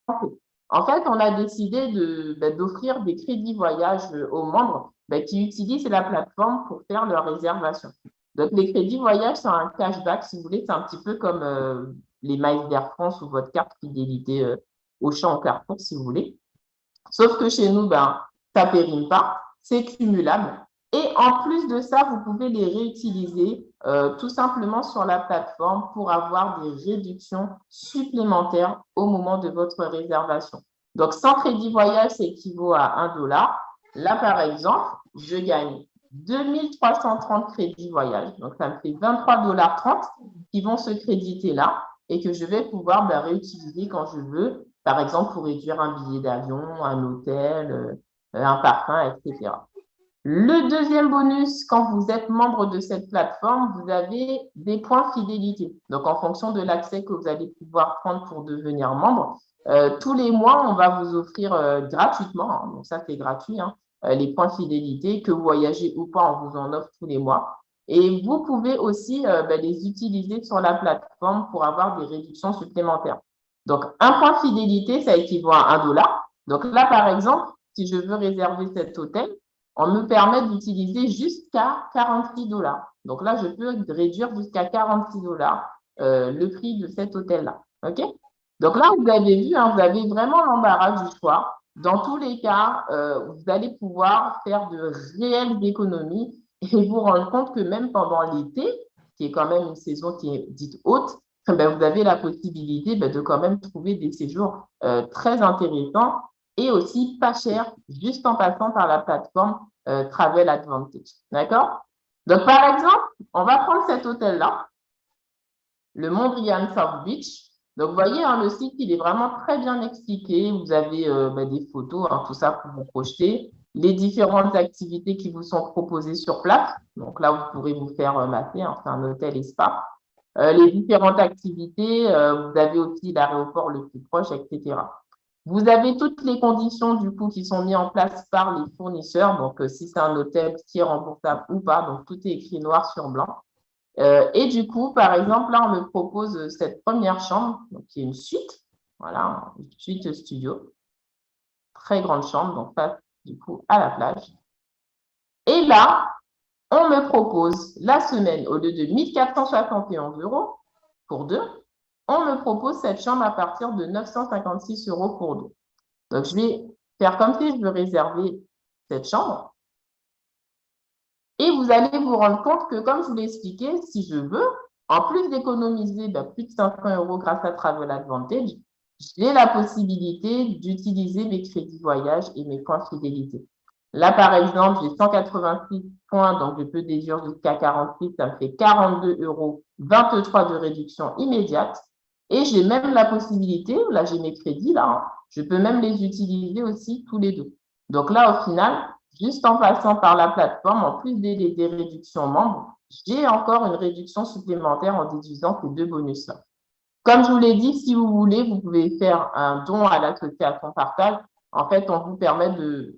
En fait, on a décidé d'offrir des crédits voyage aux membres qui utilisent la plateforme pour faire leur réservation. Donc, les crédits voyage sont un cashback, si vous voulez, c'est un petit peu comme les miles d'Air France ou votre carte fidélité Auchan ou Carrefour, si vous voulez. Sauf que chez nous, ça ne périme pas, c'est cumulable. Et en plus de ça, vous pouvez les réutiliser tout simplement sur la plateforme pour avoir des réductions supplémentaires au moment de votre réservation. Donc, 100 crédits voyage, ça équivaut à 1 $. Là, par exemple, je gagne 2330 crédits voyage. Donc, ça me fait 23,30 $ qui vont se créditer là et que je vais pouvoir réutiliser quand je veux, par exemple pour réduire un billet d'avion, un hôtel, un parfum, etc. Le deuxième bonus, quand vous êtes membre de cette plateforme, vous avez des points fidélité. Donc, en fonction de l'accès que vous allez pouvoir prendre pour devenir membre, tous les mois, on va vous offrir gratuitement, hein, donc ça c'est gratuit, hein, les points fidélité, que vous voyagez ou pas, on vous en offre tous les mois. Et vous pouvez aussi les utiliser sur la plateforme pour avoir des réductions supplémentaires. Donc, un point fidélité, ça équivaut à 1 $. Donc là, par exemple, si je veux réserver cet hôtel, on me permet d'utiliser jusqu'à 46 $. Donc là, je peux réduire jusqu'à 46 $ le prix de cet hôtel-là. OK? Donc là, vous avez vu, hein, vous avez vraiment l'embarras du choix. Dans tous les cas, vous allez pouvoir faire de réelles économies et vous rendre compte que même pendant l'été, qui est quand même une saison qui est dite haute, vous avez la possibilité de quand même trouver des séjours très intéressants et aussi pas cher, juste en passant par la plateforme Travel Advantage. D'accord? Donc, par exemple, on va prendre cet hôtel-là, le Mondrian South Beach. Donc, vous voyez, hein, le site, il est vraiment très bien expliqué. Vous avez des photos, hein, tout ça pour vous projeter. Les différentes activités qui vous sont proposées sur place. Donc là, vous pourrez vous faire masser, hein, c'est un hôtel et spa. Les différentes activités, vous avez aussi l'aéroport le plus proche, etc. Vous avez toutes les conditions du coup qui sont mises en place par les fournisseurs. Donc, si c'est un hôtel qui est remboursable ou pas, donc tout est écrit noir sur blanc. Et du coup, par exemple, là, on me propose cette première chambre, donc qui est une suite, voilà, une suite studio, très grande chambre, donc face du coup à la plage. Et là, on me propose la semaine, au lieu de 1471 € pour deux, on me propose cette chambre à partir de 956 € pour deux. Donc, je vais faire comme si je veux réserver cette chambre. Et vous allez vous rendre compte que, comme je vous l'ai expliqué, si je veux, en plus d'économiser plus de 500 € grâce à Travel Advantage, j'ai la possibilité d'utiliser mes crédits voyage et mes points fidélité. Là, par exemple, j'ai 186 points, donc je peux déduire jusqu'à 46, ça me fait 42,23 € de réduction immédiate. Et j'ai même la possibilité, là j'ai mes crédits, là, hein, je peux même les utiliser aussi tous les deux. Donc là, au final, juste en passant par la plateforme, en plus des réductions membres, j'ai encore une réduction supplémentaire en déduisant ces deux bonus-là. Comme je vous l'ai dit, si vous voulez, vous pouvez faire un don à l'association Partage. En fait, on vous permet de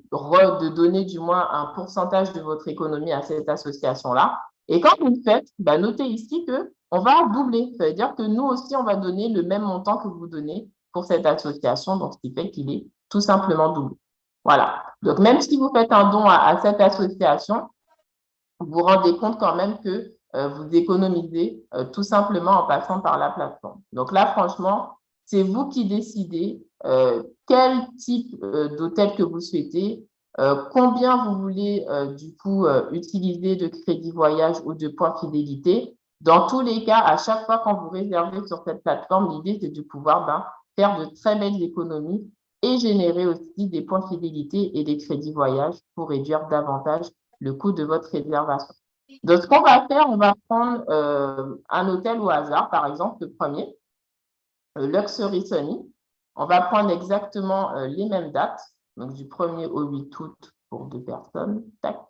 donner du moins un pourcentage de votre économie à cette association-là. Et quand vous le faites, notez ici qu'on va doubler. Ça veut dire que nous aussi, on va donner le même montant que vous donnez pour cette association. Donc, ce qui fait qu'il est tout simplement doublé. Voilà. Donc, même si vous faites un don à cette association, vous vous rendez compte quand même que vous économisez tout simplement en passant par la plateforme. Donc là, franchement, c'est vous qui décidez quel type d'hôtel que vous souhaitez, combien vous voulez du coup utiliser de crédit voyage ou de points fidélité. Dans tous les cas, à chaque fois quand vous réservez sur cette plateforme, l'idée c'est de pouvoir faire de très belles économies et générer aussi des points fidélité et des crédits voyage pour réduire davantage le coût de votre réservation. Donc, ce qu'on va faire, on va prendre un hôtel au hasard, par exemple, le premier, Luxury Sunny. On va prendre exactement les mêmes dates, donc du 1er au 8 août pour deux personnes. Tac.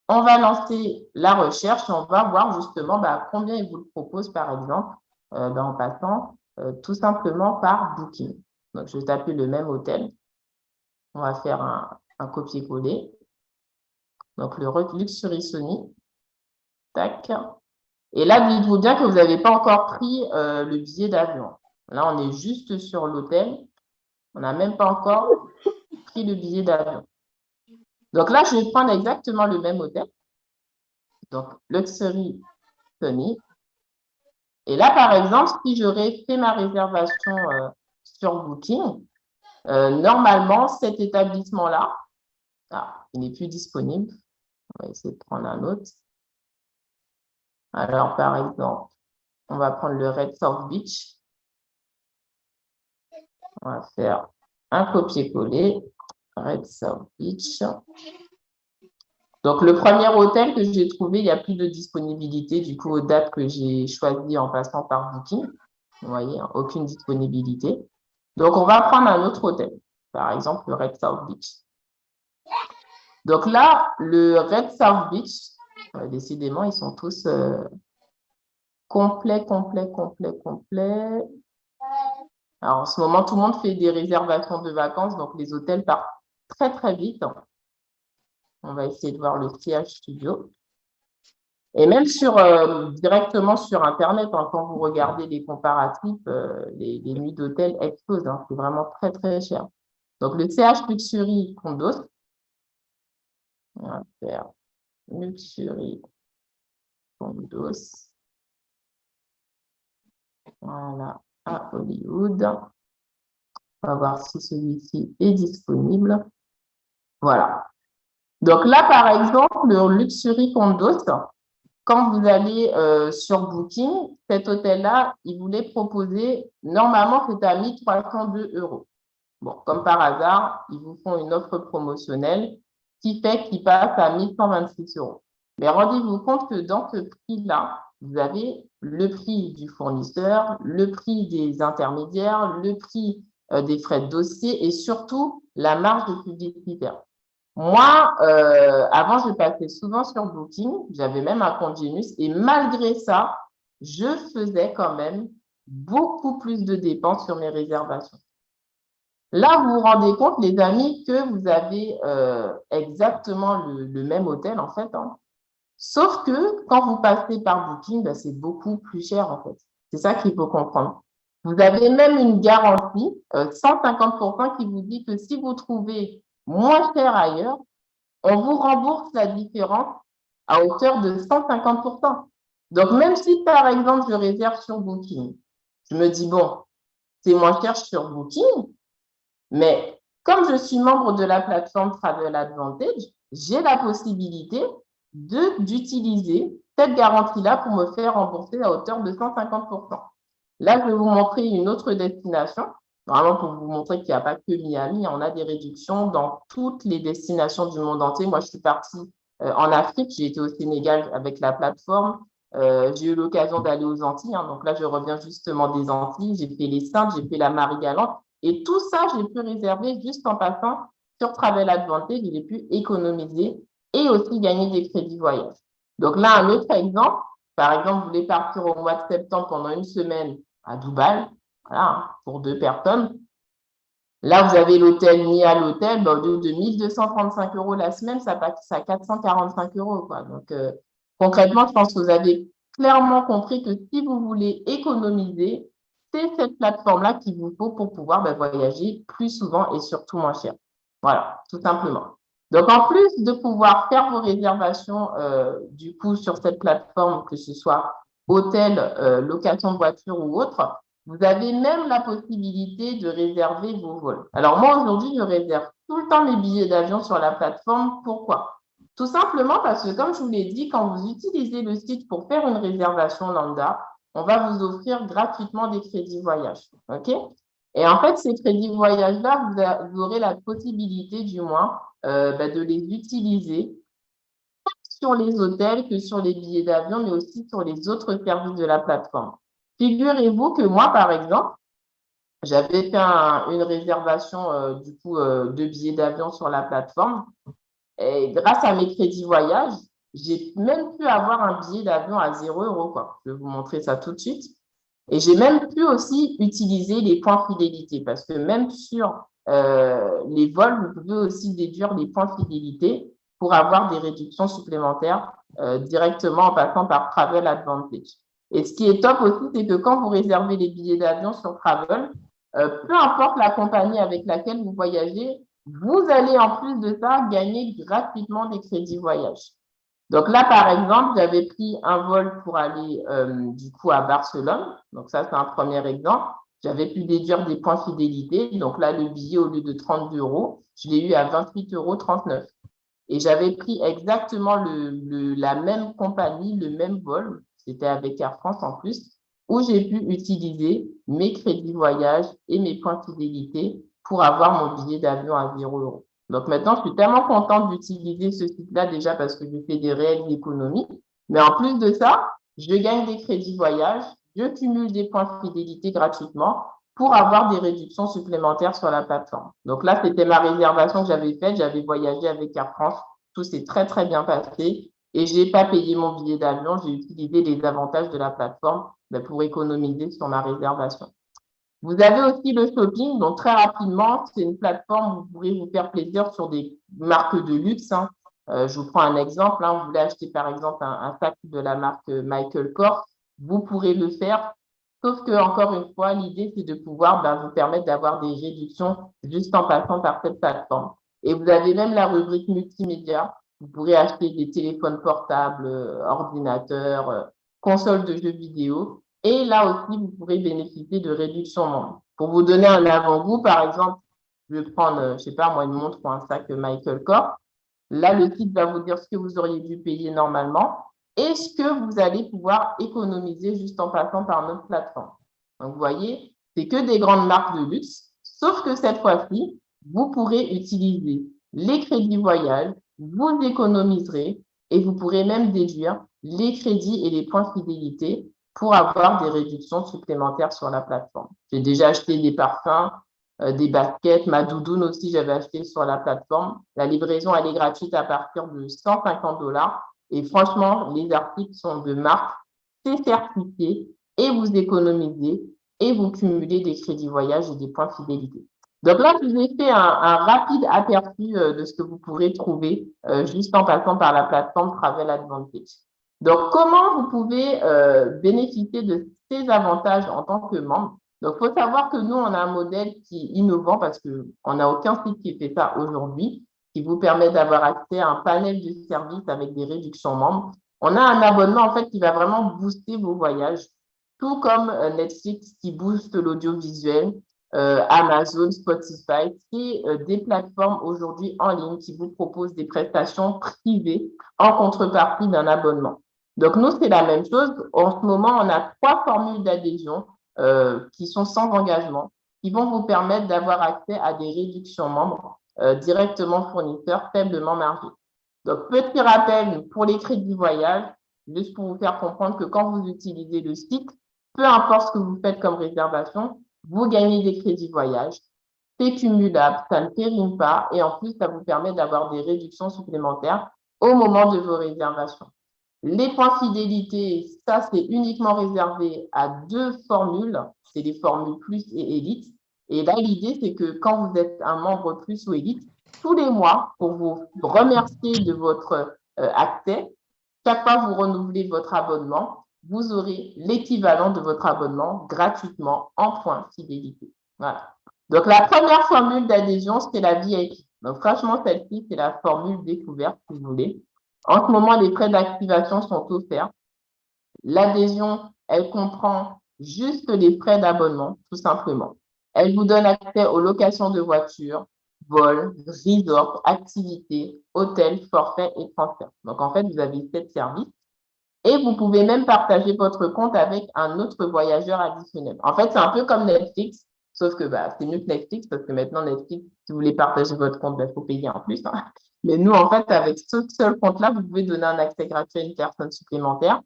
On va lancer la recherche et on va voir justement combien il vous le propose, par exemple, en passant tout simplement par Booking. Donc, je vais taper le même hôtel. On va faire un copier-coller. Donc, le Luxury Sunny. Tac. Et là, dites-vous bien que vous n'avez pas encore pris le billet d'avion. Là, on est juste sur l'hôtel. On n'a même pas encore pris le billet d'avion. Donc là, je vais prendre exactement le même hôtel. Donc, Luxury Tony. Et là, par exemple, si j'aurais fait ma réservation sur Booking, normalement, cet établissement-là, il n'est plus disponible. On va essayer de prendre un autre. Alors, par exemple, on va prendre le Red South Beach. On va faire un copier-coller. Red South Beach. Donc, le premier hôtel que j'ai trouvé, il n'y a plus de disponibilité, du coup, aux dates que j'ai choisies en passant par Booking. Vous voyez, hein, aucune disponibilité. Donc, on va prendre un autre hôtel, par exemple le Red South Beach. Donc là, le Red South Beach, décidément, ils sont tous complets. Alors, en ce moment, tout le monde fait des réservations de vacances, donc les hôtels partent très, très vite. On va essayer de voir le CH Studio. Et même directement sur Internet, hein, quand vous regardez les comparatifs, les nuits d'hôtel explosent. Hein, c'est vraiment très, très cher. Donc, le CH Luxury Condos. On va faire Luxury Condos. Voilà, à Hollywood. On va voir si celui-ci est disponible. Voilà. Donc là, par exemple, le Luxury Condos, quand vous allez sur Booking, cet hôtel-là, il voulait proposer, normalement, c'est à 1302 €. Bon, comme par hasard, ils vous font une offre promotionnelle qui fait qu'il passe à 1126 €. Mais rendez-vous compte que dans ce prix-là, vous avez le prix du fournisseur, le prix des intermédiaires, le prix des frais de dossier et surtout la marge de publicitaire. Moi, avant, je passais souvent sur Booking, j'avais même un compte Genius et malgré ça, je faisais quand même beaucoup plus de dépenses sur mes réservations. Là, vous vous rendez compte, les amis, que vous avez exactement le même hôtel, en fait. Hein. Sauf que quand vous passez par Booking, ben, c'est beaucoup plus cher, en fait. C'est ça qu'il faut comprendre. Vous avez même une garantie, 150%, qui vous dit que si vous trouvez moins cher ailleurs, on vous rembourse la différence à hauteur de 150%. Donc, même si, par exemple, je réserve sur Booking, je me dis, bon, c'est moins cher sur Booking, mais comme je suis membre de la plateforme Travel Advantage, j'ai la possibilité d'utiliser cette garantie-là pour me faire rembourser à hauteur de 150%. Là, je vais vous montrer une autre destination, vraiment pour vous montrer qu'il n'y a pas que Miami, on a des réductions dans toutes les destinations du monde entier. Moi, je suis partie en Afrique, j'ai été au Sénégal avec la plateforme, j'ai eu l'occasion d'aller aux Antilles, hein, donc là, je reviens justement des Antilles, j'ai fait les Saintes, j'ai fait la Marie-Galante, et tout ça, j'ai pu réserver juste en passant sur Travel Advantage, j'ai pu économiser et aussi gagner des crédits voyage. Donc là, un autre exemple, par exemple, vous voulez partir au mois de septembre pendant une semaine à Dubaï, voilà, pour 2 personnes. Là, vous avez l'hôtel mis à l'hôtel, ben, au lieu de 1235 € la semaine, ça passe à 445 €. Quoi. Donc, concrètement, je pense que vous avez clairement compris que si vous voulez économiser, c'est cette plateforme-là qu'il vous faut pour pouvoir voyager plus souvent et surtout moins cher. Voilà, tout simplement. Donc, en plus de pouvoir faire vos réservations du coup sur cette plateforme, que ce soit hôtel, location de voiture ou autre, vous avez même la possibilité de réserver vos vols. Alors moi, aujourd'hui, je réserve tout le temps mes billets d'avion sur la plateforme. Pourquoi? Tout simplement parce que, comme je vous l'ai dit, quand vous utilisez le site pour faire une réservation lambda, on va vous offrir gratuitement des crédits voyage. OK? Et en fait, ces crédits voyage-là, vous aurez la possibilité, du moins, de les utiliser sur les hôtels que sur les billets d'avion, mais aussi sur les autres services de la plateforme. Figurez-vous que moi, par exemple, j'avais fait une réservation du coup de billets d'avion sur la plateforme et grâce à mes crédits voyage, j'ai même pu avoir un billet d'avion à 0 €, quoi. Je vais vous montrer ça tout de suite. Et j'ai même pu aussi utiliser les points fidélité parce que même sur les vols, vous pouvez aussi déduire les points fidélité pour avoir des réductions supplémentaires directement en passant par Travel Advantage. Et ce qui est top aussi, c'est que quand vous réservez les billets d'avion sur Travel, peu importe la compagnie avec laquelle vous voyagez, vous allez en plus de ça gagner gratuitement des crédits voyage. Donc là, par exemple, j'avais pris un vol pour aller du coup à Barcelone. Donc ça, c'est un premier exemple. J'avais pu déduire des points fidélité. Donc là, le billet, au lieu de 32 euros, je l'ai eu à 28,39 €. Et j'avais pris exactement la même compagnie, le même vol, c'était avec Air France en plus, où j'ai pu utiliser mes crédits voyage et mes points fidélité pour avoir mon billet d'avion à 0 €. Donc maintenant, je suis tellement contente d'utiliser ce site-là déjà parce que je fais des réelles économies. Mais en plus de ça, je gagne des crédits voyage, je cumule des points fidélité gratuitement pour avoir des réductions supplémentaires sur la plateforme. Donc là, c'était ma réservation que j'avais faite. J'avais voyagé avec Air France. Tout s'est très, très bien passé et je n'ai pas payé mon billet d'avion. J'ai utilisé les avantages de la plateforme pour économiser sur ma réservation. Vous avez aussi le shopping. Donc, très rapidement, c'est une plateforme où vous pourrez vous faire plaisir sur des marques de luxe. Je vous prends un exemple. Vous voulez acheter, par exemple, un sac de la marque Michael Kors. Vous pourrez le faire. Sauf que, encore une fois, l'idée, c'est de pouvoir vous permettre d'avoir des réductions juste en passant par cette plateforme. Et vous avez même la rubrique multimédia. Vous pourrez acheter des téléphones portables, ordinateurs, consoles de jeux vidéo. Et là aussi, vous pourrez bénéficier de réductions membres. Pour vous donner un avant-goût, par exemple, je vais prendre, je ne sais pas, moi, une montre ou un sac Michael Kors. Là, le site va vous dire ce que vous auriez dû payer normalement et ce que vous allez pouvoir économiser juste en passant par notre plateforme. Donc, vous voyez, c'est que des grandes marques de luxe, sauf que cette fois-ci, vous pourrez utiliser les crédits voyage, vous économiserez et vous pourrez même déduire les crédits et les points fidélité pour avoir des réductions supplémentaires sur la plateforme. J'ai déjà acheté des parfums, des baskets, ma doudoune aussi, j'avais acheté sur la plateforme. La livraison, elle est gratuite à partir de 150 $. Et franchement, les articles sont de marque, c'est certifié et vous économisez et vous cumulez des crédits voyage et des points fidélité. Donc là, je vous ai fait un rapide aperçu de ce que vous pourrez trouver juste en passant par la plateforme Travel Advantage. Donc, comment vous pouvez bénéficier de ces avantages en tant que membre? Donc, il faut savoir que nous, on a un modèle qui est innovant parce qu'on n'a aucun site qui fait ça aujourd'hui, qui vous permet d'avoir accès à un panel de services avec des réductions membres. On a un abonnement, en fait, qui va vraiment booster vos voyages, tout comme Netflix qui booste l'audiovisuel, Amazon, Spotify, c'est des plateformes aujourd'hui en ligne qui vous proposent des prestations privées en contrepartie d'un abonnement. Donc, nous, c'est la même chose. En ce moment, on a 3 formules d'adhésion qui sont sans engagement, qui vont vous permettre d'avoir accès à des réductions membres directement fournisseurs faiblement margés. Donc, petit rappel pour les crédits voyage, juste pour vous faire comprendre que quand vous utilisez le site, peu importe ce que vous faites comme réservation, vous gagnez des crédits voyage. C'est cumulable, ça ne périme pas et en plus, ça vous permet d'avoir des réductions supplémentaires au moment de vos réservations. Les points fidélité, ça, c'est uniquement réservé à 2 formules. C'est les formules plus et élite. Et là, l'idée, c'est que quand vous êtes un membre plus ou élite, tous les mois, pour vous remercier de votre accès, chaque fois que vous renouvelez votre abonnement, vous aurez l'équivalent de votre abonnement gratuitement en points fidélité. Voilà. Donc, la première formule d'adhésion, c'est la VIP. Donc, franchement, celle-ci, c'est la formule découverte, si vous voulez. En ce moment, les frais d'activation sont offerts. L'adhésion, elle comprend juste les frais d'abonnement, tout simplement. Elle vous donne accès aux locations de voitures, vols, resorts, activités, hôtels, forfaits et transferts. Donc, en fait, vous avez 7 services. Et vous pouvez même partager votre compte avec un autre voyageur additionnel. En fait, c'est un peu comme Netflix, sauf que c'est mieux que Netflix parce que maintenant, Netflix, si vous voulez partager votre compte, il faut payer en plus. Mais nous, en fait, avec ce seul compte-là, vous pouvez donner un accès gratuit à une personne supplémentaire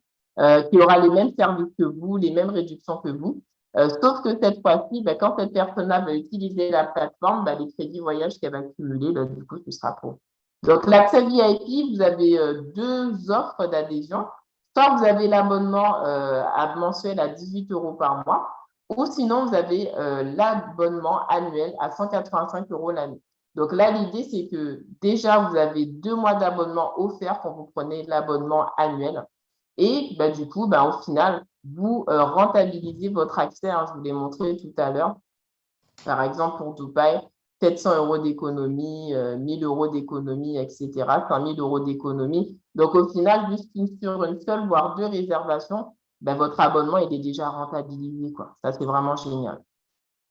qui aura les mêmes services que vous, les mêmes réductions que vous. Sauf que cette fois-ci, quand cette personne-là va utiliser la plateforme, les crédits voyage qu'elle va cumuler, du coup, ce sera pour. Donc, l'accès VIP, vous avez 2 offres d'adhésion. Soit vous avez l'abonnement mensuel à 18 € par mois, ou sinon vous avez l'abonnement annuel à 185 € l'année. Donc là, l'idée, c'est que déjà, vous avez 2 mois d'abonnement offerts quand vous prenez l'abonnement annuel. Et bah, du coup, bah, au final, vous rentabilisez votre accès, hein, je vous l'ai montré tout à l'heure. Par exemple, pour Dubaï, 700 euros d'économie, 1000 euros d'économie, etc., 5000 euros d'économie. Donc, au final, juste sur une seule, voire deux réservations, ben, votre abonnement, il est déjà rentabilisé, quoi. Ça, c'est vraiment génial.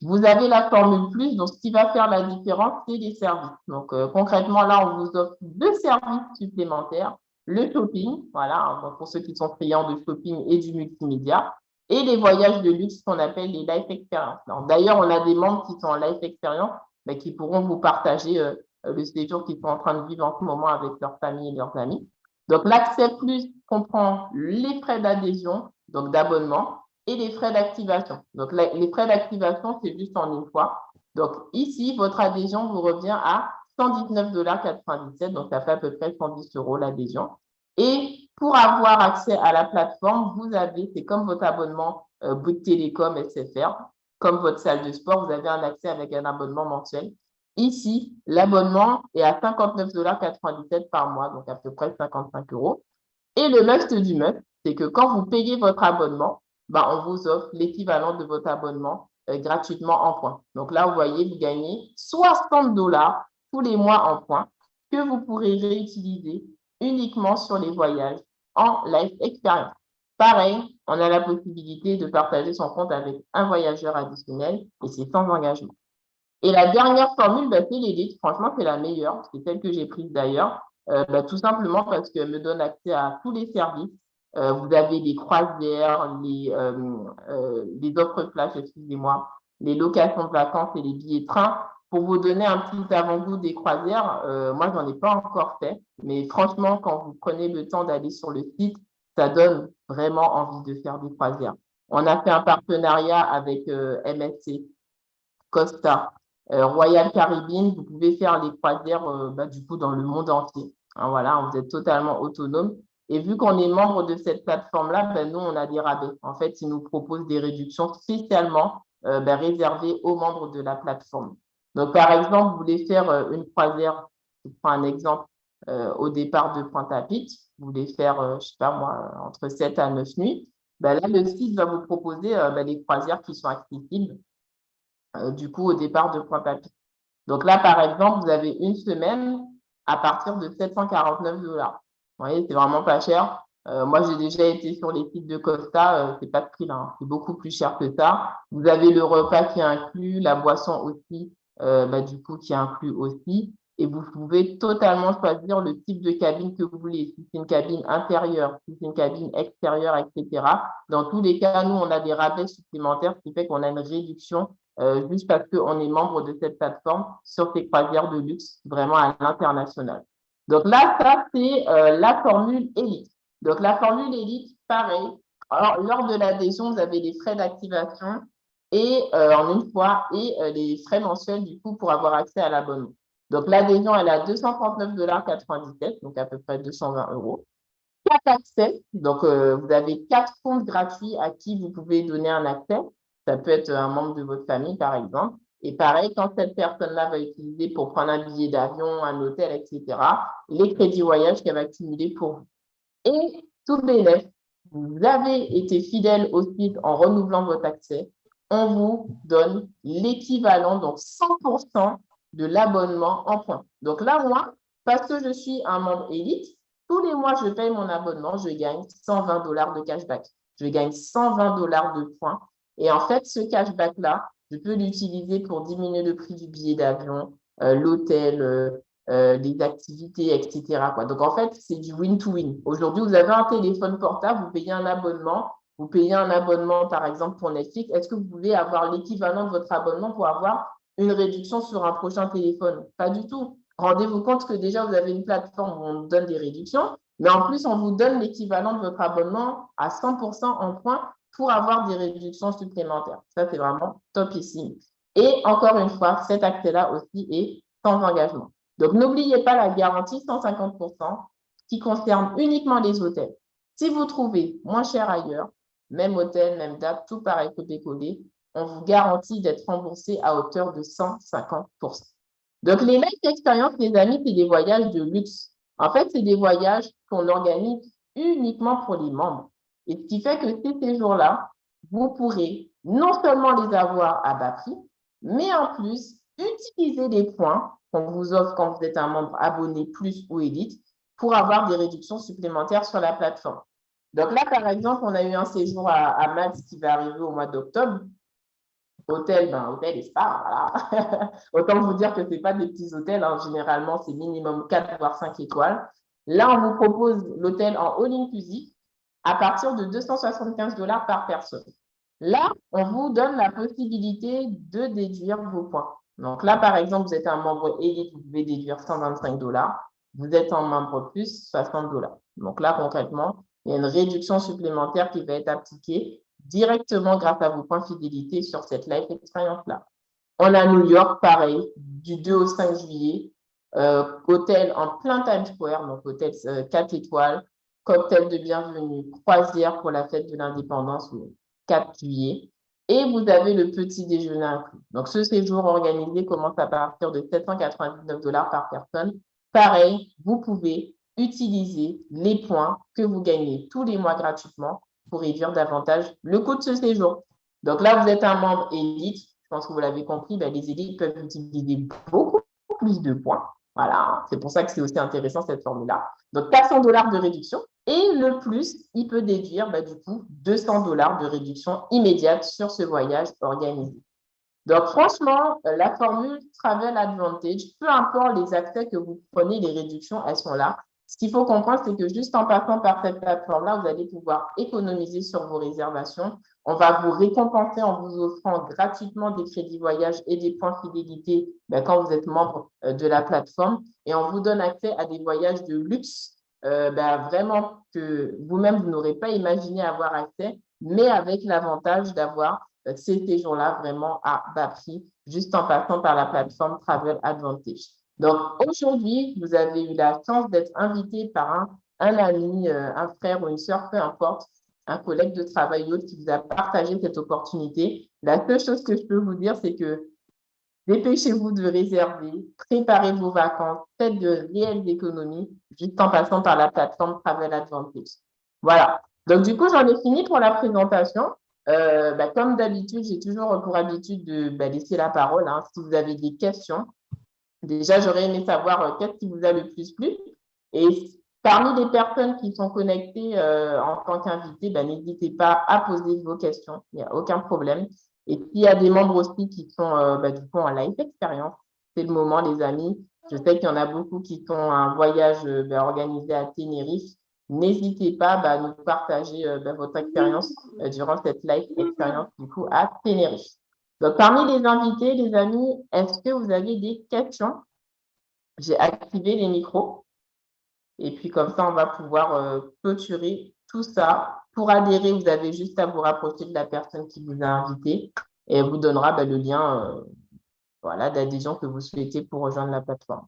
Vous avez la formule plus, donc ce qui va faire la différence, c'est les services. Donc, concrètement, là, on vous offre deux services supplémentaires. Le shopping, voilà, hein, donc pour ceux qui sont friands de shopping et du multimédia, et les voyages de luxe qu'on appelle les life experience. D'ailleurs, on a des membres qui sont en life experience, mais qui pourront vous partager le séjour qu'ils sont en train de vivre en ce moment avec leur famille et leurs amis. Donc, l'accès plus comprend les frais d'adhésion, donc d'abonnement, et les frais d'activation. Donc, les frais d'activation, c'est juste en une fois. Donc, ici, votre adhésion vous revient à 119,97 $. Donc, ça fait à peu près 110 euros l'adhésion. Et pour avoir accès à la plateforme, vous avez, c'est comme votre abonnement Bouygues Télécom, SFR, comme votre salle de sport, vous avez un accès avec un abonnement mensuel. Ici, l'abonnement est à 59,97 $ par mois, donc à peu près 55 euros. Et le must du must, c'est que quand vous payez votre abonnement, bah, on vous offre l'équivalent de votre abonnement gratuitement en points. Donc là, vous voyez, vous gagnez 60 $ tous les mois en points que vous pourrez réutiliser uniquement sur les voyages en life experience. Pareil, on a la possibilité de partager son compte avec un voyageur additionnel et c'est sans engagement. Et la dernière formule, bah, c'est l'élite. Franchement, c'est la meilleure. C'est celle que j'ai prise d'ailleurs. Bah, tout simplement parce qu'elle me donne accès à tous les services. Vous avez les croisières, les offres flash, excusez-moi, les locations de vacances et les billets de train. Pour vous donner un petit avant-goût des croisières, moi, j'en ai pas encore fait. Mais franchement, quand vous prenez le temps d'aller sur le site, ça donne vraiment envie de faire des croisières. On a fait un partenariat avec MSC, Costa, Royal Caribbean, vous pouvez faire les croisières bah, du coup dans le monde entier. Hein, voilà, vous êtes totalement autonome. Et vu qu'on est membre de cette plateforme-là, ben, nous, on a des rabais. En fait, ils nous proposent des réductions spécialement ben, réservées aux membres de la plateforme. Donc, par exemple, vous voulez faire une croisière, je prends un exemple, au départ de Pointe-à-Pitre, vous voulez faire, je ne sais pas moi, entre 7 à 9 nuits, ben là, le site va vous proposer ben, les croisières qui sont accessibles du coup au départ de Pointe-à-Pitre. Donc là, par exemple, vous avez une semaine à partir de 749 $. Vous voyez, c'est vraiment pas cher. Moi, j'ai déjà été sur les sites de Costa, c'est pas ce prix-là, hein. C'est beaucoup plus cher que ça. Vous avez le repas qui est inclus, la boisson aussi, bah, du coup, qui est inclus aussi. Et vous pouvez totalement choisir le type de cabine que vous voulez. Si c'est une cabine intérieure, si c'est une cabine extérieure, etc. Dans tous les cas, nous, on a des rabais supplémentaires, ce qui fait qu'on a une réduction juste parce qu'on est membre de cette plateforme sur ces croisières de luxe vraiment à l'international. Donc là, ça, c'est la formule élite. Donc la formule élite, pareil. Alors, lors de l'adhésion, vous avez les frais d'activation et en une fois et les frais mensuels du coup pour avoir accès à l'abonnement. Donc l'adhésion, elle est à 239,97 $, donc à peu près 220 euros. 4 accès, donc vous avez 4 comptes gratuits à qui vous pouvez donner un accès. Ça peut être un membre de votre famille, par exemple. Et pareil, quand cette personne-là va utiliser pour prendre un billet d'avion, un hôtel, etc., les crédits voyage qu'elle va accumuler pour vous. Et tout bénéfice, vous avez été fidèle au site en renouvelant votre accès, on vous donne l'équivalent, donc 100% de l'abonnement en points. Donc là, moi, parce que je suis un membre élite, tous les mois, je paye mon abonnement, je gagne 120 $ de cashback. Je gagne 120 $ de points. Et en fait, ce cashback-là, je peux l'utiliser pour diminuer le prix du billet d'avion, l'hôtel, les activités, etc., quoi. Donc, en fait, c'est du win-to-win. Aujourd'hui, vous avez un téléphone portable, vous payez un abonnement, vous payez un abonnement, par exemple, pour Netflix. Est-ce que vous voulez avoir l'équivalent de votre abonnement pour avoir une réduction sur un prochain téléphone? Pas du tout. Rendez-vous compte que déjà, vous avez une plateforme où on vous donne des réductions, mais en plus, on vous donne l'équivalent de votre abonnement à 100% en points pour avoir des réductions supplémentaires. Ça, c'est vraiment topissime. Et encore une fois, cet accès-là aussi est sans engagement. Donc, n'oubliez pas la garantie 150% qui concerne uniquement les hôtels. Si vous trouvez moins cher ailleurs, même hôtel, même date, tout pareil copier-coller, on vous garantit d'être remboursé à hauteur de 150%. Donc, les life expériences, les amis, c'est des voyages de luxe. En fait, c'est des voyages qu'on organise uniquement pour les membres. Et ce qui fait que ces séjours-là, vous pourrez non seulement les avoir à bas prix, mais en plus, utiliser les points qu'on vous offre quand vous êtes un membre abonné plus ou élite pour avoir des réductions supplémentaires sur la plateforme. Donc là, par exemple, on a eu un séjour à Malte qui va arriver au mois d'octobre. Hôtel, hôtel et spa, voilà. Autant vous dire que ce n'est pas des petits hôtels, hein. Généralement, c'est minimum 4 voire 5 étoiles. Là, on vous propose l'hôtel en all inclusive à partir de 275 $ par personne. Là, on vous donne la possibilité de déduire vos points. Donc là, par exemple, vous êtes un membre élite, vous pouvez déduire 125 $. Vous êtes un membre plus, 60 $. Donc là, concrètement, il y a une réduction supplémentaire qui va être appliquée directement grâce à vos points fidélité sur cette live expérience-là. On a New York, pareil, du 2 au 5 juillet, hôtel en plein Times Square, donc hôtel 4 étoiles, cocktail de bienvenue, croisière pour la fête de l'indépendance le 4 juillet. Et vous avez le petit déjeuner inclus. Donc, ce séjour organisé commence à partir de 799 $ par personne. Pareil, vous pouvez utiliser les points que vous gagnez tous les mois gratuitement pour réduire davantage le coût de ce séjour. Donc là, vous êtes un membre élite. Je pense que vous l'avez compris, les élites peuvent utiliser beaucoup plus de points. Voilà, c'est pour ça que c'est aussi intéressant cette formule-là. Donc, 400 $ de réduction. Et le plus, il peut déduire du coup 200 $ de réduction immédiate sur ce voyage organisé. Donc, franchement, la formule Travel Advantage, peu importe les accès que vous prenez, les réductions, elles sont là. Ce qu'il faut comprendre, c'est que juste en passant par cette plateforme-là, vous allez pouvoir économiser sur vos réservations. On va vous récompenser en vous offrant gratuitement des crédits voyage et des points fidélité quand vous êtes membre de la plateforme. Et on vous donne accès à des voyages de luxe, vraiment que vous-même, vous n'aurez pas imaginé avoir accès, mais avec l'avantage d'avoir ces séjours-là vraiment à bas prix, juste en passant par la plateforme Travel Advantage. Donc, aujourd'hui, vous avez eu la chance d'être invité par un ami, un frère ou une sœur, peu importe, un collègue de travail ou autre qui vous a partagé cette opportunité. La seule chose que je peux vous dire, c'est que dépêchez-vous de réserver, préparez vos vacances, faites de réelles économies, juste en passant par la plateforme Travel Advantage. Voilà. Donc, du coup, j'en ai fini pour la présentation. Comme d'habitude, j'ai toujours pour habitude de laisser la parole, hein, si vous avez des questions. Déjà, j'aurais aimé savoir qu'est-ce qui vous a le plus plu. Et parmi les personnes qui sont connectées en tant qu'invitées, n'hésitez pas à poser vos questions. Il n'y a aucun problème. Et s'il y a des membres aussi qui sont du coup en live expérience, c'est le moment, les amis. Je sais qu'il y en a beaucoup qui sont un voyage organisé à Tenerife. N'hésitez pas à nous partager votre expérience durant cette live expérience du coup à Tenerife. Donc, parmi les invités, les amis, est-ce que vous avez des questions? J'ai activé les micros. Et puis, comme ça, on va pouvoir clôturer tout ça. Pour adhérer, vous avez juste à vous rapprocher de la personne qui vous a invité et elle vous donnera le lien d'adhésion que vous souhaitez pour rejoindre la plateforme.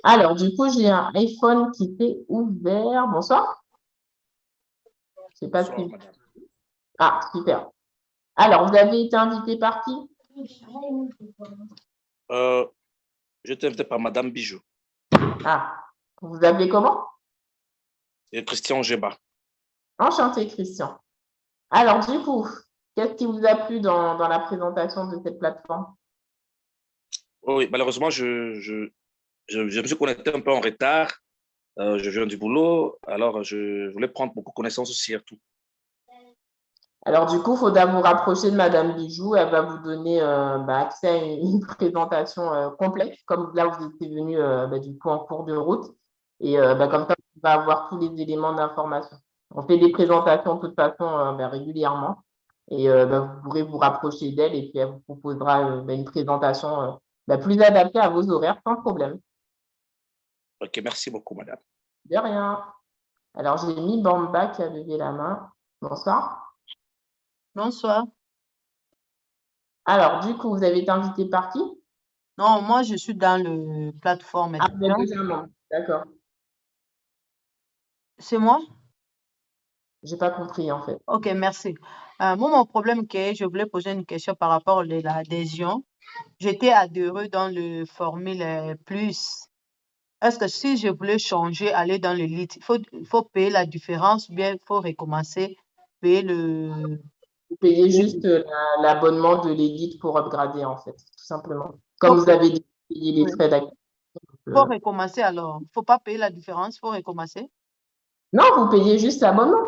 Alors, du coup, j'ai un iPhone qui s'est ouvert. Bonsoir. Je sais pas si... Ah, super. Alors, vous avez été invité par qui? Je t'ai invité par Madame Bijou. Ah, vous appelez comment? Et Christian Geba. Enchanté, Christian. Alors, du coup, qu'est-ce qui vous a plu dans la présentation de cette plateforme? Oui, malheureusement, je me suis connecté un peu en retard. Je viens du boulot, alors je voulais prendre beaucoup de connaissances aussi surtout. Alors, du coup, il faudra vous rapprocher de Madame Bijou. Elle va vous donner accès à une présentation complète, comme là, vous étiez venu du coup en cours de route. Et comme ça, vous va avoir tous les éléments d'information. On fait des présentations de toute façon régulièrement. Et vous pourrez vous rapprocher d'elle et puis elle vous proposera une présentation plus adaptée à vos horaires, sans problème. Ok, merci beaucoup, madame. De rien. Alors, j'ai mis Bamba qui a levé la main. Bonsoir. Bonsoir. Alors, du coup, vous avez été invité par qui? Non, moi, je suis dans le plateforme. Ah, vous êtes déjà membre. D'accord. C'est moi? J'ai pas compris, en fait. Ok, merci. Moi, mon problème, que je voulais poser une question par rapport à l'adhésion. J'étais adhérée dans le formule plus. Est-ce que si je voulais changer, aller dans l'élite, il faut payer la différence ou bien il faut recommencer, payer le... Vous payez juste l'abonnement de l'élite pour upgrader, en fait, tout simplement. Comme vous Ok, avez dit, payer les oui. frais d'activité. Il faut recommencer alors. Il ne faut pas payer la différence, il faut recommencer. Non, vous payez juste l'abonnement.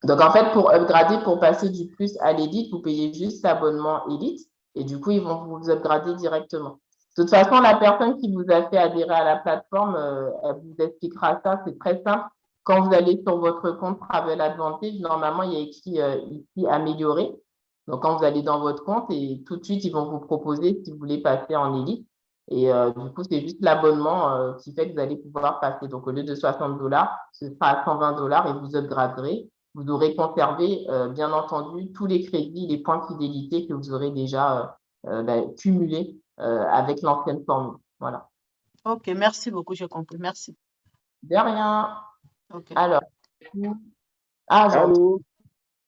Donc, en fait, pour upgrader, pour passer du plus à l'élite, vous payez juste l'abonnement élite et du coup, ils vont vous upgrader directement. De toute façon, la personne qui vous a fait adhérer à la plateforme, elle vous expliquera ça. C'est très simple. Quand vous allez sur votre compte Travel Advantage, normalement, il y a écrit ici améliorer. Donc, quand vous allez dans votre compte et tout de suite, ils vont vous proposer si vous voulez passer en élite. Et du coup, c'est juste l'abonnement qui fait que vous allez pouvoir passer. Donc, au lieu de 60 $, ce sera à 120 $ et vous upgraderez. Vous aurez conservé, bien entendu, tous les crédits, les points de fidélité que vous aurez déjà cumulés avec l'ancienne formule. Voilà. Ok, merci beaucoup, j'ai compris. Merci. De rien. Ok. Alors, j'entends. Allô,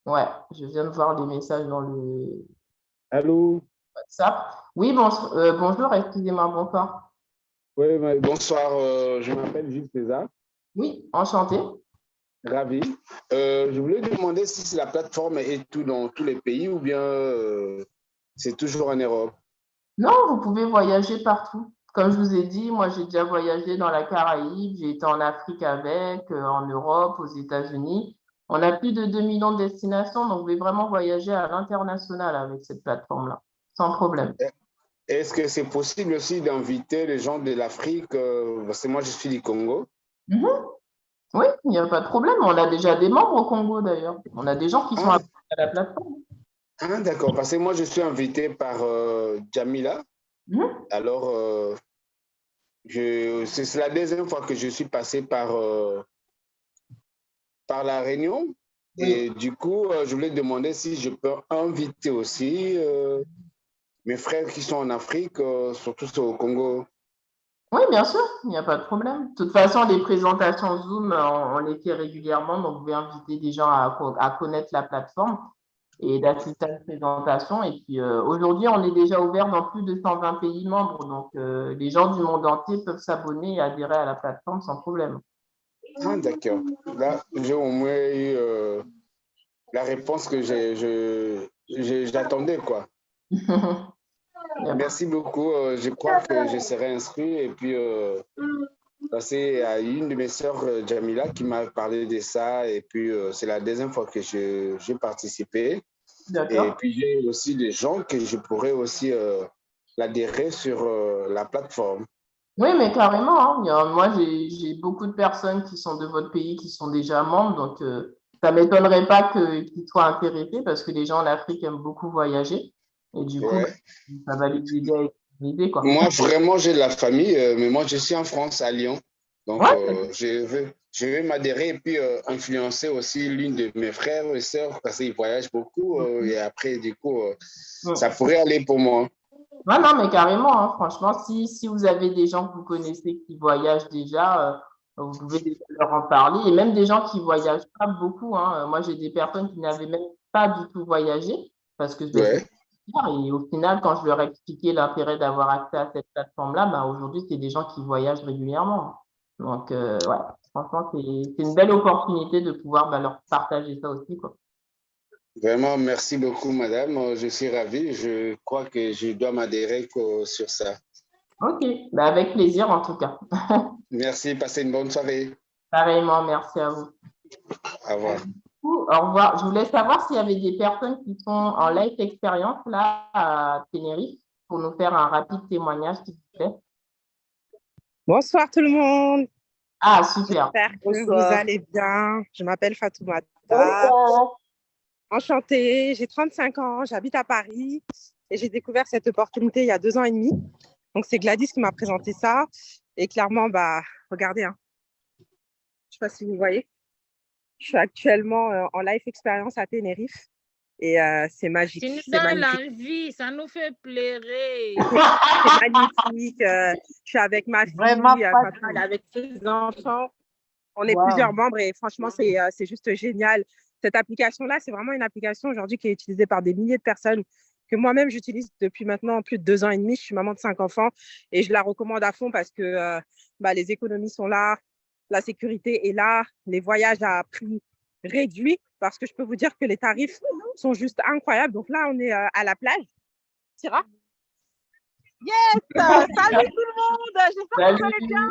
Ouais, je viens de voir les messages dans le allô. WhatsApp. Oui, bonjour, excusez-moi, bonsoir. Oui, bonsoir, je m'appelle Gilles César, Oui, enchanté. ravi. Je voulais demander si la plateforme est tout dans tous les pays ou bien c'est toujours en Europe. Non, vous pouvez voyager partout. Comme je vous ai dit, moi j'ai déjà voyagé dans la Caraïbe, j'ai été en Afrique avec, en Europe, aux États-Unis. On a plus de 2 millions de destinations, donc vous pouvez vraiment voyager à l'international avec cette plateforme-là, sans problème. Est-ce que c'est possible aussi d'inviter les gens de l'Afrique, parce que moi je suis du Congo. Mhm. Oui, il n'y a pas de problème. On a déjà des membres au Congo d'ailleurs. On a des gens qui sont Ah, abonnés à la plateforme. d'accord, parce que moi je suis invité par Jamila. Mhm. Alors, c'est la deuxième fois que je suis passé par la Réunion. Oui. Et du coup, je voulais demander si je peux inviter aussi mes frères qui sont en Afrique, surtout au Congo. Oui, bien sûr, il n'y a pas de problème. De toute façon, les présentations Zoom, on les fait régulièrement, donc vous pouvez inviter des gens à connaître la plateforme et d'assister à la présentation. Et puis aujourd'hui, on est déjà ouvert dans plus de 120 pays membres, donc les gens du monde entier peuvent s'abonner et adhérer à la plateforme sans problème. Ah, d'accord. Là, j'ai au moins eu la réponse que j'attendais, quoi. Il y a pas- Merci beaucoup. Je crois que je serai inscrit. Et puis, c'est une de mes sœurs, Jamila, qui m'a parlé de ça. Et puis, c'est la deuxième fois que j'ai participé. Et D'accord. puis, j'ai aussi des gens que je pourrais aussi l'adhérer sur la plateforme. Oui, mais carrément, hein. Moi, j'ai beaucoup de personnes qui sont de votre pays qui sont déjà membres, donc ça ne m'étonnerait pas qu'ils soient intéressés parce que les gens en Afrique aiment beaucoup voyager. Et du coup, Ouais. ça va les aider à économiser, quoi. Moi, vraiment, j'ai de la famille, mais moi, je suis en France, à Lyon. Donc, Ouais, je vais m'adhérer et puis influencer aussi l'une de mes frères et sœurs parce qu'ils voyagent beaucoup. Et après, du coup, ça ouais. pourrait aller pour moi. Ouais, non, mais carrément, hein. Franchement, si vous avez des gens que vous connaissez qui voyagent déjà, vous pouvez déjà leur en parler. Et même des gens qui voyagent pas beaucoup, hein. Moi, j'ai des personnes qui n'avaient même pas du tout voyagé parce que ben, Ouais, c'est cher. Et au final, quand je leur ai expliqué l'intérêt d'avoir accès à cette plateforme-là, ben, aujourd'hui, c'est des gens qui voyagent régulièrement. Donc, ouais, franchement, c'est une belle opportunité de pouvoir ben, leur partager ça aussi, quoi. vraiment, merci beaucoup, madame. Je suis ravi. Je crois que je dois m'adhérer sur ça. Ok, ben, avec plaisir en tout cas. Merci, passez une bonne soirée. Pareillement, merci à vous. Au revoir. Au revoir. Je voulais savoir s'il y avait des personnes qui sont en live expérience là à Tenerife pour nous faire un rapide témoignage, s'il vous plaît. Bonsoir tout le monde. Ah, super. J'espère que vous Bonsoir. allez bien. Je m'appelle Fatoumata. Bonsoir. Enchantée. J'ai 35 ans. J'habite à Paris et j'ai découvert cette opportunité il y a 2 ans et demi. Donc, c'est Gladys qui m'a présenté ça. Et clairement, regardez, hein. Je ne sais pas si vous voyez. Je suis actuellement en live expérience à Tenerife et c'est magique. Tu nous C'est donnes magnifique. l'envie, ça nous fait pleurer. C'est magnifique. Je suis avec ma fille, Vraiment Fatou, elle est Fatou. avec ses enfants. On est Wow. plusieurs membres et franchement, c'est juste génial. Cette application-là, c'est vraiment une application aujourd'hui qui est utilisée par des milliers de personnes, que moi-même j'utilise depuis maintenant plus de 2 ans et demi. Je suis maman de 5 enfants et je la recommande à fond parce que les économies sont là, la sécurité est là, les voyages à prix réduit parce que je peux vous dire que les tarifs sont juste incroyables. Donc là, on est à la plage. Syrah? Yes! Salut tout le monde! J'espère que vous allez bien.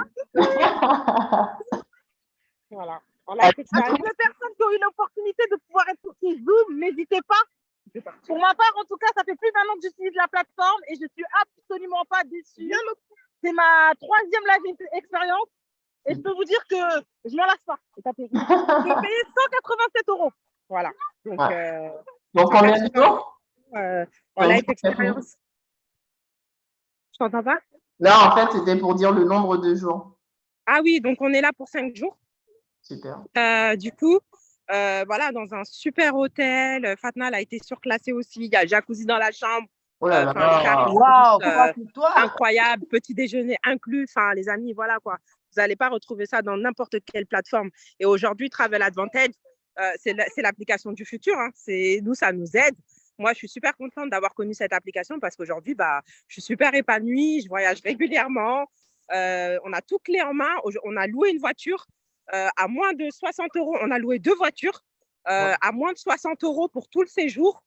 Voilà. On a été à toutes les personnes qui ont eu l'opportunité de pouvoir être sur ces Zoom, n'hésitez pas. Pour ma part, en tout cas, ça fait plus d'1 an que j'utilise la plateforme et je suis absolument pas déçue. C'est ma 3e live expérience et je peux vous dire que je m'en lasse pas. Je vais payer 187 €. Voilà. Donc, Donc combien de jours? en live expérience. Je t'entends pas? Là, en fait, c'était pour dire le nombre de jours. Ah oui, donc on est là pour 5 jours. Super. Du coup, voilà, dans un super hôtel. Fatna a été surclassée aussi. Il y a jacuzzi dans la chambre. Oh là là. Incroyable. Petit déjeuner inclus. Enfin, les amis, voilà quoi. Vous n'allez pas retrouver ça dans n'importe quelle plateforme. Et aujourd'hui, Travel Advantage, c'est l'application du futur. Hein. Nous, ça nous aide. Moi, je suis super contente d'avoir connu cette application parce qu'aujourd'hui, je suis super épanouie. Je voyage régulièrement. On a tout clé en main. On a loué une voiture à moins de 60 €. On a loué 2 voitures à moins de 60 € pour tout le séjour.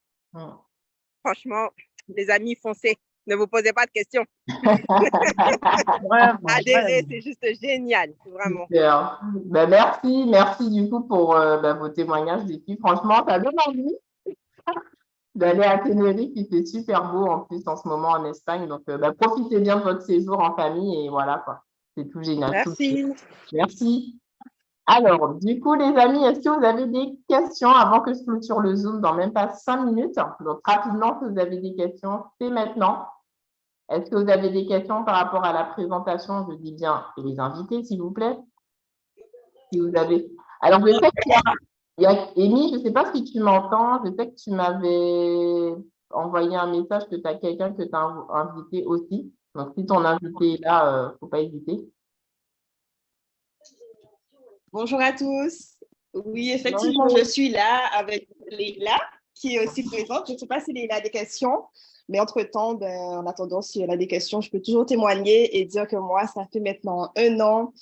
Franchement, les amis, foncez. Ne vous posez pas de questions. Adhérez, c'est juste génial, vraiment. Super. Merci du coup pour vos témoignages des filles. Franchement, ça donne envie d'aller à Tenerife, il fait super beau en plus en ce moment en Espagne. Donc, profitez bien de votre séjour en famille et voilà quoi. C'est tout génial. Merci. Merci. Alors, du coup, les amis, est-ce que vous avez des questions avant que je clôture le Zoom dans même pas 5 minutes? Donc, rapidement, si vous avez des questions, c'est maintenant. Est-ce que vous avez des questions par rapport à la présentation? Je dis bien, et les invités, s'il vous plaît. Si vous avez. Alors, je sais qu'il y a Amy, je ne sais pas si tu m'entends. Je sais que tu m'avais envoyé un message que tu as quelqu'un que tu as invité aussi. Donc, si ton invité est là, il ne faut pas hésiter. Bonjour à tous. Oui, effectivement, je suis là avec Leïla, qui est aussi présente. Je ne sais pas si Leïla a des questions, mais entre-temps, en attendant, si elle a des questions, je peux toujours témoigner et dire que moi, ça fait maintenant 1 an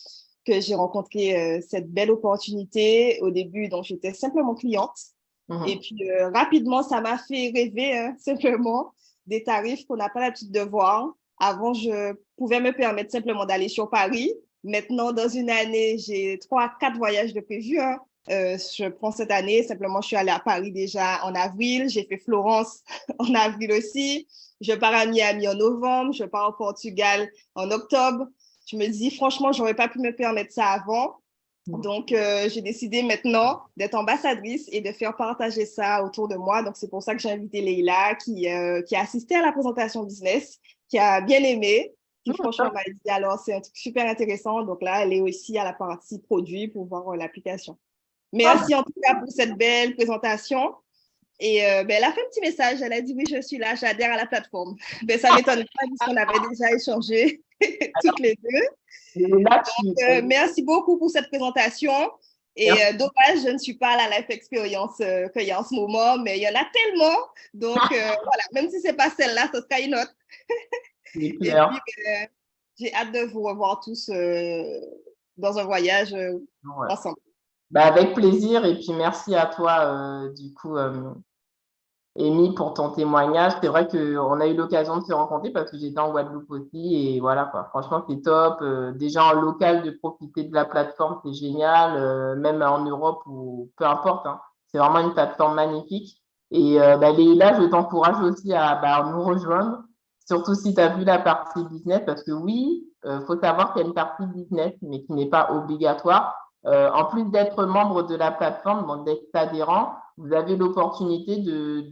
que j'ai rencontré cette belle opportunité. Au début, donc, j'étais simplement cliente. Et puis, rapidement, ça m'a fait rêver, hein, simplement, des tarifs qu'on n'a pas l'habitude de voir. Avant, je pouvais me permettre simplement d'aller sur Paris. Maintenant, dans une année, j'ai 3 à 4 voyages de prévus. Hein. Je prends cette année, simplement, je suis allée à Paris déjà en avril. J'ai fait Florence en avril aussi. Je pars à Miami en novembre. Je pars au Portugal en octobre. Je me dis, franchement, je n'aurais pas pu me permettre ça avant. Donc, j'ai décidé maintenant d'être ambassadrice et de faire partager ça autour de moi. Donc, c'est pour ça que j'ai invité Leïla qui a assisté à la présentation business, qui a bien aimé. Qui franchement m'a dit, alors c'est un truc super intéressant. Donc là, elle est aussi à la partie produit pour voir l'application. Merci en tout cas pour cette belle présentation. Et elle a fait un petit message. Elle a dit, oui, je suis là, j'adhère à la plateforme. Ça ne m'étonne pas puisqu'on avait déjà échangé toutes les deux. Donc, merci beaucoup pour cette présentation. Et dommage, je ne suis pas à la life experience qu'il y a en ce moment, mais il y en a tellement. Donc, voilà, même si ce n'est pas celle-là, ce sera une autre. Et puis, j'ai hâte de vous revoir tous dans un voyage ensemble. Avec plaisir. Et puis, merci à toi, du coup, Amy, pour ton témoignage. C'est vrai qu'on a eu l'occasion de se rencontrer parce que j'étais en Guadeloupe aussi. Et voilà, quoi. Franchement, c'est top. Déjà, en local, de profiter de la plateforme, c'est génial. Même en Europe ou peu importe. Hein. C'est vraiment une plateforme magnifique. Et Leïla, je t'encourage aussi à nous rejoindre. Surtout si tu as vu la partie business, parce que oui, faut savoir qu'il y a une partie business, mais qui n'est pas obligatoire. En plus d'être membre de la plateforme, donc d'être adhérent, vous avez l'opportunité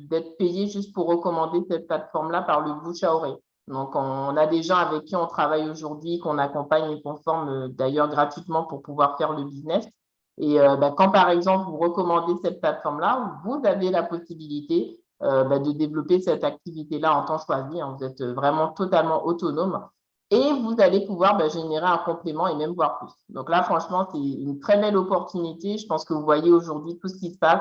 d'être payé juste pour recommander cette plateforme-là par le bouche à oreille. Donc, on a des gens avec qui on travaille aujourd'hui, qu'on accompagne et qu'on forme d'ailleurs gratuitement pour pouvoir faire le business. Et quand, par exemple, vous recommandez cette plateforme-là, vous avez la possibilité de développer cette activité-là en temps choisi. Hein. Vous êtes vraiment totalement autonome et vous allez pouvoir générer un complément et même voir plus. Donc là, franchement, c'est une très belle opportunité. Je pense que vous voyez aujourd'hui tout ce qui se passe.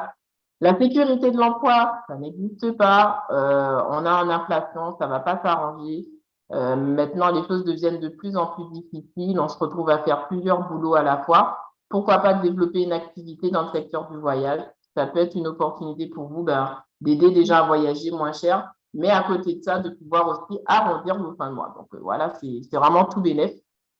La sécurité de l'emploi, ça n'existe pas. On a une inflation, ça va pas s'arranger. Maintenant, les choses deviennent de plus en plus difficiles. On se retrouve à faire plusieurs boulots à la fois. Pourquoi pas développer une activité dans le secteur du voyage? Ça peut être une opportunité pour vous d'aider déjà à voyager moins cher, mais à côté de ça, de pouvoir aussi arrondir vos fins de mois. Donc voilà, c'est vraiment tout bénef.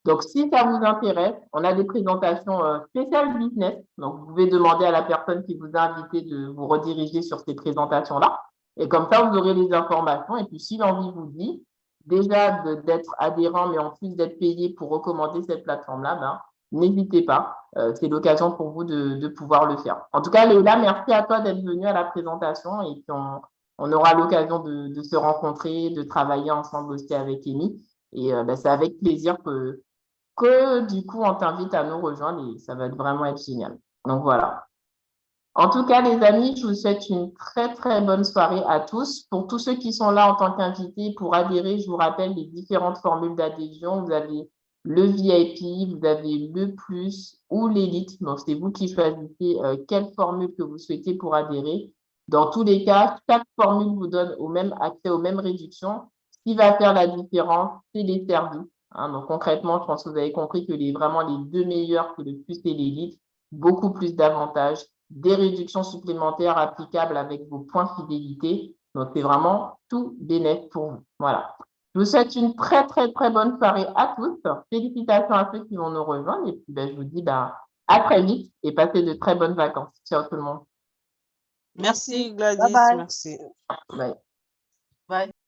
Donc, si ça vous intéresse, on a des présentations spéciales business. Donc, vous pouvez demander à la personne qui vous a invité de vous rediriger sur ces présentations-là. Et comme ça, vous aurez les informations. Et puis, si l'envie vous dit, déjà d'être adhérent, mais en plus d'être payé pour recommander cette plateforme-là, n'hésitez pas. C'est l'occasion pour vous de pouvoir le faire. En tout cas, Léla, merci à toi d'être venue à la présentation. Et puis, on aura l'occasion de se rencontrer, de travailler ensemble aussi avec Amy. Et c'est avec plaisir que du coup, on t'invite à nous rejoindre et ça va vraiment être génial. Donc voilà. En tout cas, les amis, je vous souhaite une très, très bonne soirée à tous. Pour tous ceux qui sont là en tant qu'invités, pour adhérer, je vous rappelle les différentes formules d'adhésion. Vous avez le VIP, vous avez le plus ou l'élite. Donc, c'est vous qui choisissez quelle formule que vous souhaitez pour adhérer. Dans tous les cas, chaque formule vous donne au même accès aux mêmes réductions. Ce qui va faire la différence, c'est les services. Donc, concrètement, je pense que vous avez compris que vraiment les deux meilleurs, c'est le plus et l'élite, beaucoup plus d'avantages, des réductions supplémentaires applicables avec vos points fidélité. Donc, c'est vraiment tout bénéfice pour vous. Voilà. Je vous souhaite une très, très, très bonne soirée à tous. Félicitations à ceux qui vont nous rejoindre. Et puis, je vous dis à très vite et passez de très bonnes vacances. Ciao tout le monde. Merci Gladys, Bye bye. merci. Bye. Bye.